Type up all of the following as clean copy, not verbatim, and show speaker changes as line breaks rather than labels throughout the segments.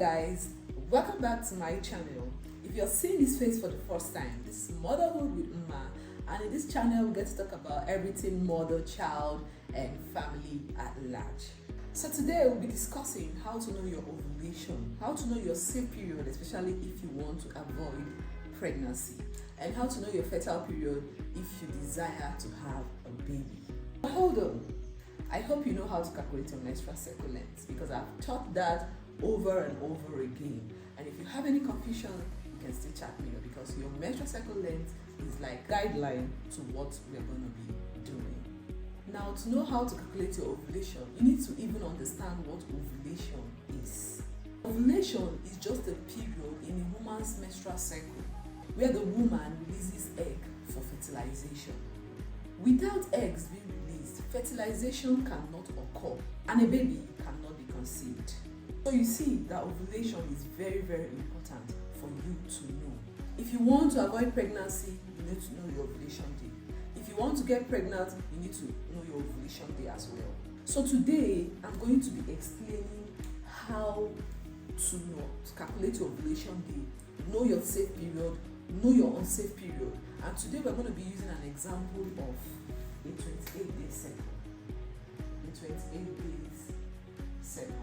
guys, welcome back to my channel. If you're seeing this face for the first time, this is Motherhood with Uma, and in this channel we get to talk about everything mother, child and family at large. So today we'll be discussing how to know your ovulation, how to know your safe period, especially if you want to avoid pregnancy, and how to know your fertile period if you desire to have a baby. But hold on, I hope you know how to calculate your menstrual cycle length, because I've taught that over and over again. And if you have any confusion, you can still chat me, because your menstrual cycle length is like guideline to what we're going to be doing. Now, to know how to calculate your ovulation, you need to even understand what ovulation is. Ovulation is just a period in a woman's menstrual cycle where the woman releases egg for fertilization. Without eggs being released, fertilization cannot occur and a baby cannot be conceived. So you see that ovulation is very, very important for you to know. If you want to avoid pregnancy, you need to know your ovulation day. If you want to get pregnant, you need to know your ovulation day as well. So today, I'm going to be explaining how to calculate your ovulation day, know your safe period, know your unsafe period. And today we're going to be using an example of a 28-day cycle. A 28 days cycle.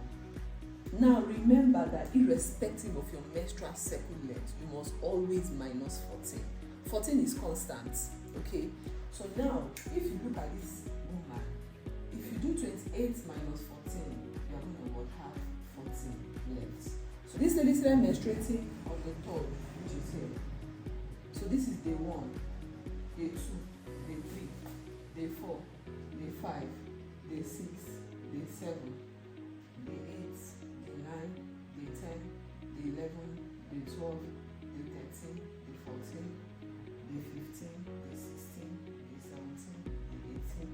Now remember that irrespective of your menstrual cycle length, you must always minus 14. 14 is constant, okay? So now, if you look at this woman, if you do 28 minus 14, you are going to have 14 left. So this lady started menstruating on the 3rd, which is here. So this is day 1, day 2, day 3, day 4, day 5, day 6, day 7, day 8, day 9, day 10, day 11, day 12, day 13, day 14, day 15, day 16, day 17, day 18,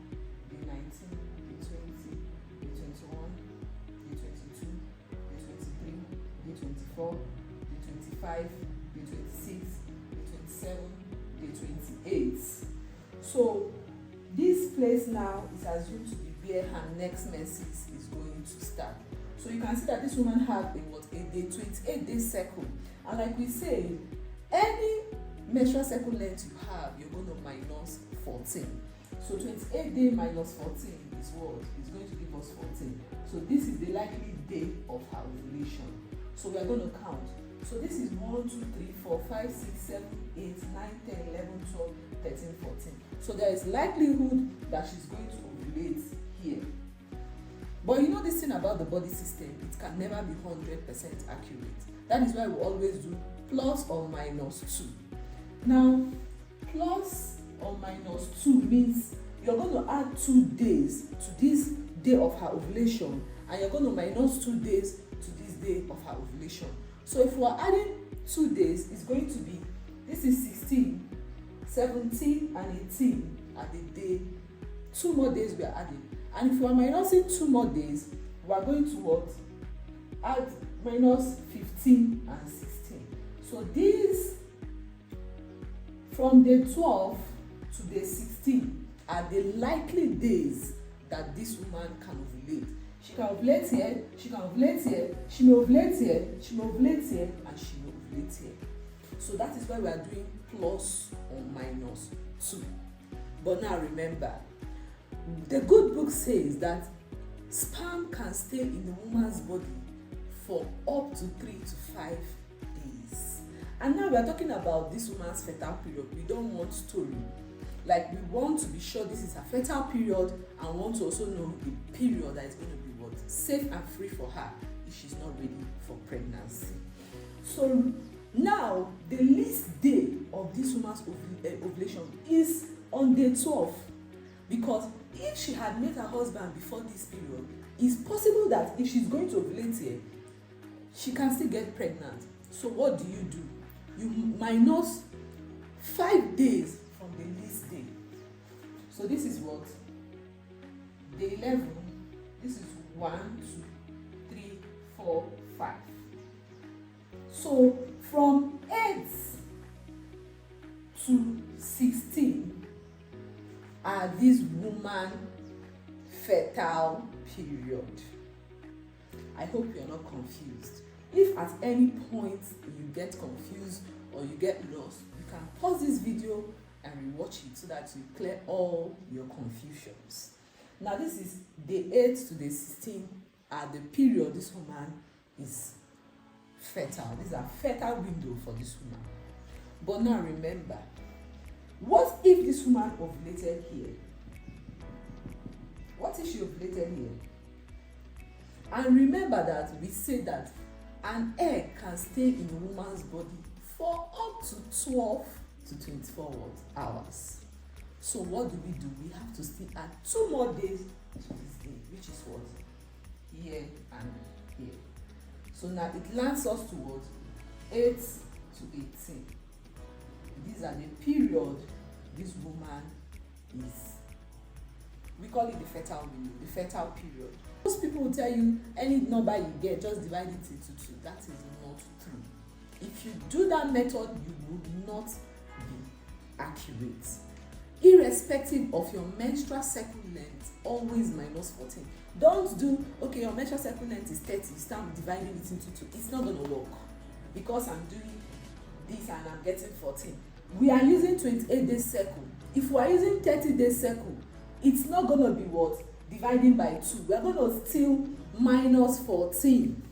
day 19, day 20, day 21, day 22, day 23, day 24, day 25, day 26, day 27, day 28. So this place now is assumed to be where her next menses is going to start. So you can see that this woman had a day 28-day cycle, and like we said, any menstrual cycle length you have, you're going to minus 14. So 28-day minus 14 is what? Is going to give us 14. So this is the likely day of her ovulation. So we are going to count. So this is 1, 2, 3, 4, 5, 6, 7, 8, 9, 10, 11, 12, 13, 14. So there is likelihood that she's going to ovulate here. But you know this thing about the body system, it can never be 100% accurate. That is why we always do plus or minus 2. Now, plus or minus 2 means you're going to add 2 days to this day of her ovulation, and you're going to minus 2 days to this day of her ovulation. So if we are adding 2 days, it's going to be, this is 16, 17 and 18 at the day. 2 more days we are adding. And if we are minusing 2 more days, we are going to what? Add minus 15 and 16. So these, from day 12 to day 16, are the likely days that this woman can ovulate. She can ovulate here, she can ovulate here, she may ovulate here, she may ovulate here, and she may ovulate here. So that is why we are doing plus or minus 2. But now remember, the good book says that sperm can stay in the woman's body for up to 3 to 5 days. And now we are talking about this woman's fertile period. We don't want story. Like, we want to be sure this is her fertile period, and want to also know the period that is going to be what? Safe and free for her if she's not ready for pregnancy. So now the least day of this woman's ovulation is on day 12, because if she had met her husband before this period, it's possible that if she's going to ovulate here, she can still get pregnant. So what do? You minus 5 days from the least day. So this is what? Day 11. This is 1, 2, 3, 4, 5. So from 8 to 16 are this woman fertile period. I hope you're not confused. If at any point you get confused or you get lost, you can pause this video and rewatch it so that you clear all your confusions. Now this is day 8 to day 16 at the period this woman is fertile. This is a fertile window for this woman. But now remember, what if this woman ovulated here? What if she ovulated here? And remember that we said that an egg can stay in a woman's body for up to 12 to 24 hours. So what do? We have to still add 2 more days to this day, which is what? Here and here. So now it lands us to what? 8 to 18. These are the period this woman is. We call it the fertile window, the fertile period. Most people will tell you any number you get, just divide it into 2. That is not true. If you do that method, you would not be accurate. Irrespective of your menstrual cycle length, always minus 14. Don't do, okay, your menstrual cycle length is 30, start dividing it into 2. It's not going to work because I'm doing this and I'm getting 14. We are using 28 days cycle. If we are using 30 days cycle, it's not going to be what? Dividing by 2. We are going to still minus 14.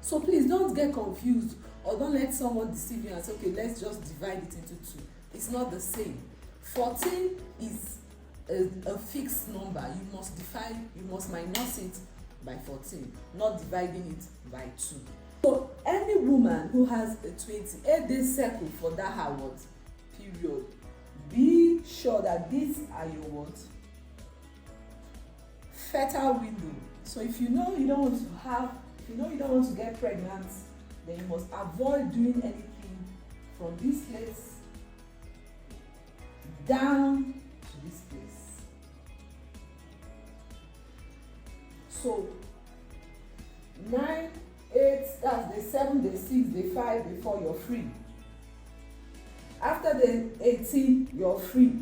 So please don't get confused or don't let someone deceive you and say, okay, let's just divide it into 2. It's not the same. 14 is a fixed number. You must minus it by 14, not dividing it by 2. So any woman who has a 28-day cycle for that her what? Period, be sure that these are your what? Fertile window. So if you know you don't want to get pregnant, then you must avoid doing anything from this place down to this place. So 9, 8, that's day 7, day 6, day 5, day 4, you're free. After day 18, you're free.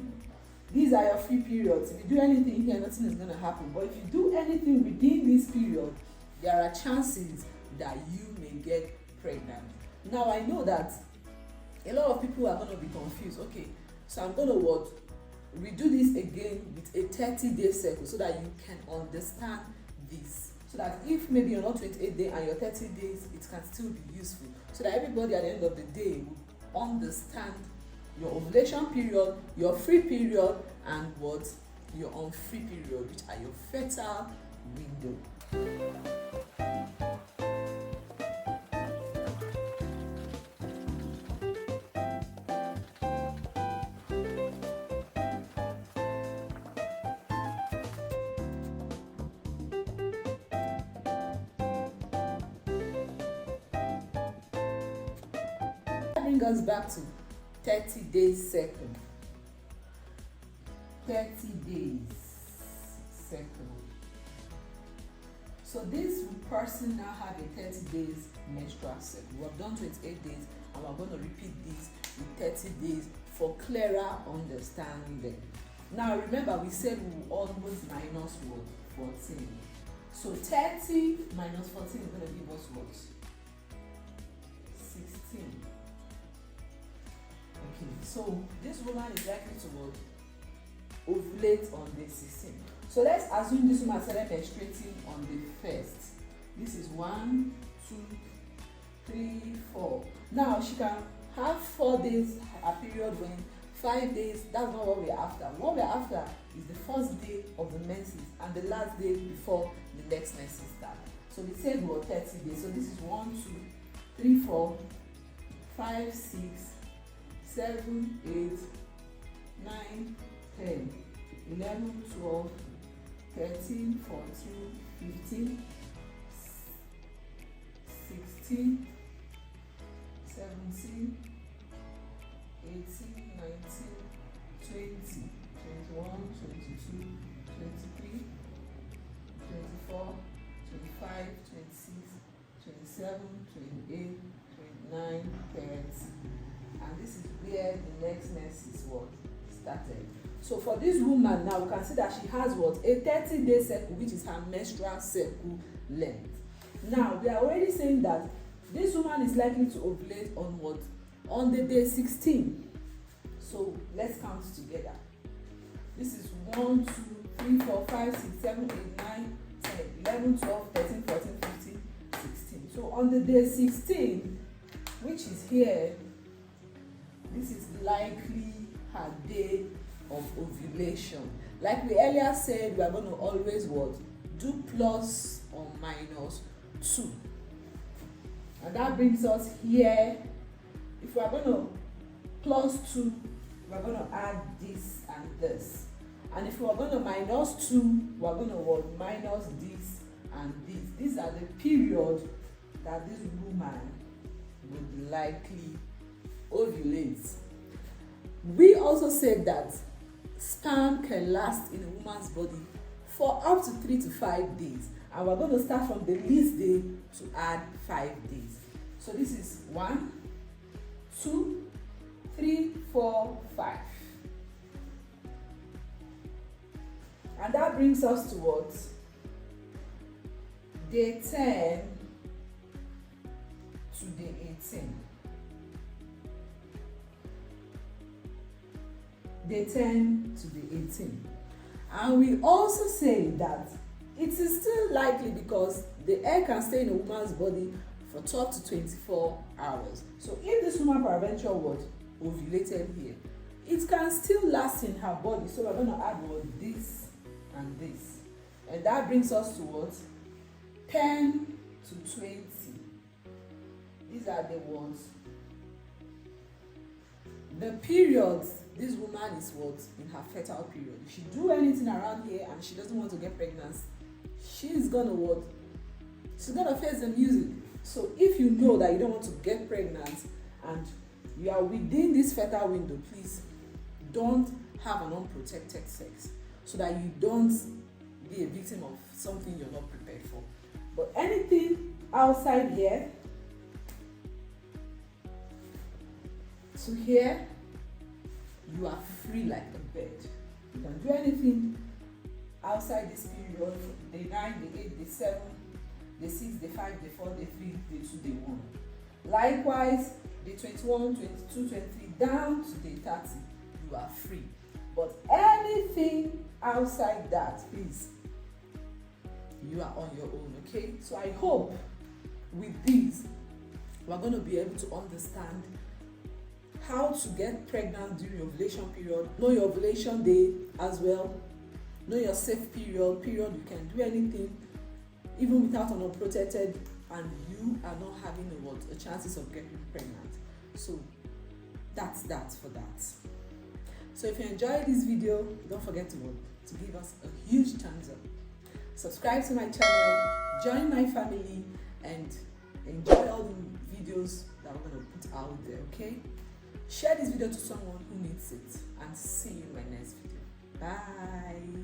These are your free periods. If you do anything here, nothing is going to happen. But if you do anything within this period, there are chances that you may get pregnant. Now I know that a lot of people are going to be confused. Okay, so I'm going to what? Redo this again with a 30-day cycle so that you can understand this. So that if maybe you're not 28 days and you're 30 days, it can still be useful. So that everybody at the end of the day will understand your ovulation period, your free period, and what? Your unfree period, which are your fertile window. That brings us back to 30 days cycle. 30 days cycle. So this person now have a 30 days menstrual cycle. We have done 28 days and we're going to repeat this with 30 days for clearer understanding. Now remember we said we will always minus what? 14. So 30 minus 14 is going to give us what? 16. Okay, so this woman is likely to what? Ovulate on day 16. So let's assume this woman started menstruating on the 1st. This is 1, 2, 3, 4. Now she can have 4 days a period when 5 days. That's not what we're after. What we're after is the first day of the menses and the last day before the next menses start. So we said we're 30 days. So this is 1, 2, 3, 4, 5, 6, 7, 8, 9, 10, 11, 12, 13, 14, 15, 16, 17, 18, 19, 20, 21, 22, 23, 24, 25, 26, 27, 28, 29, 30. And this is where the next menses what started. So for this woman now, we can see that she has what? A 30-day cycle, which is her menstrual cycle length. Now we are already saying that this woman is likely to ovulate on what? On the day 16. So let's count together. This is 1, 2, 3, 4, 5, 6, 7, 8, 9, 10, 11, 12, 13, 14, 15, 16. So on the day 16, which is here, this is likely her day of ovulation. Like we earlier said, we are going to always what? Do plus or minus 2. And that brings us here. If we are going to plus 2, we are going to add this and this. And if we are going to minus 2, we are going to what? Minus this and this. These are the period that this woman would likely ovulate. We also said that sperm can last in a woman's body for up to 3 to 5 days. And we're going to start from the least day to add 5 days. So this is 1, 2, 3, 4, 5. And that brings us to what? Day 10 to day 18. Day 10 to day 18. And we also say that it is still likely because the egg can stay in a woman's body for 12 to 24 hours. So if this woman peradventure was ovulated here, it can still last in her body. So we're going to add what? This and this. And that brings us to what? 10 to 20. These are the ones. The periods, this woman is what? In her fertile period. If she do anything around here and she doesn't want to get pregnant, she's gonna what? She's gonna face the music. So if you know that you don't want to get pregnant and you are within this fertile window, please don't have an unprotected sex so that you don't be a victim of something you're not prepared for. But anything outside here to here, you are free like a bird. You can do anything outside this period, day 9, day 8, day 7, day 6, day 5, day 4, day 3, day 2, day 1. Likewise, day 21, 22, 23, down to day 30, you are free. But anything outside that, please, you are on your own, okay? So I hope with this, we're going to be able to understand how to get pregnant during ovulation period, know your ovulation day as well, know your safe period, you can do anything even without an unprotected, and you are not having a chances of getting pregnant. So that's that for that. So if you enjoyed this video, don't forget to give us a huge thumbs up. Subscribe to my channel, join my family, and enjoy all the videos that we're going to put out there, okay? Share this video to someone who needs it, and see you in my next video. Bye.